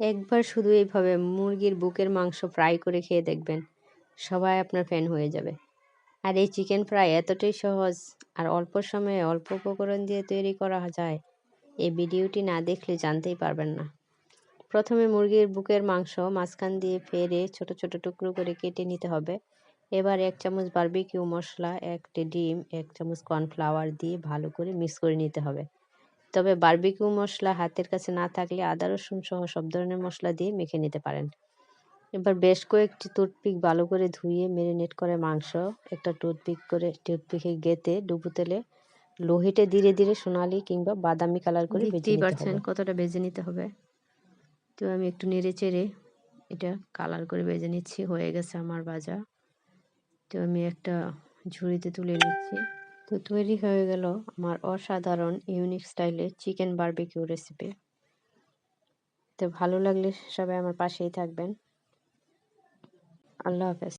একবার শুধু এইভাবে মুরগির বুকের মাংস ফ্রাই করে খেয়ে দেখবেন, সবাই আপনার ফ্যান হয়ে যাবে। আর এই চিকেন ফ্রাই এতটাই সহজ আর অল্প সময়ে অল্প উপকরণ দিয়ে তৈরি করা যায়, এই ভিডিওটি না দেখলে জানতেই পারবেন না। প্রথমে মুরগির বুকের মাংস মাঝখান দিয়ে ফেরে ছোট ছোট টুকরো করে কেটে নিতে হবে। এবার 1 চামচ বারবিকিউ মশলা, 1টি ডিম, 1 চামচ কর্নফ্লাওয়ার দিয়ে ভালো করে মিক্স করে নিতে হবে। তবে বারবিকিউ মশলা হাতের কাছে না থাকলে আদা রসুন সহ সব ধরনের মশলা দিয়ে মেখে নিতে পারেন। এবার বেশ কয়েকটি টুথপিক ভালো করে ধুয়ে ম্যারিনেট করে মাংস একটা টুথপিকে গেঁথে ডুবো তেলে লো হিটে ধীরে ধীরে সোনালি কিংবা বাদামি কালার করে ভেজে নিতে হবে। কতটা ভেজে নিতে হবে। তো আমি একটু নেড়ে চেড়ে এটা কালার করে ভেজে নিচ্ছি। হয়ে গেছে আমার ভাজা। তো আমি একটা ঝুড়িতে তুলে নিচ্ছি। তো তৈরি হয়ে গেল আমার অসাধারণ ইউনিক স্টাইলে চিকেন বারবিকিউ রেসিপি। তো ভালো লাগলে সবাই আমার পাশেই থাকবেন। আল্লাহ হাফেজ।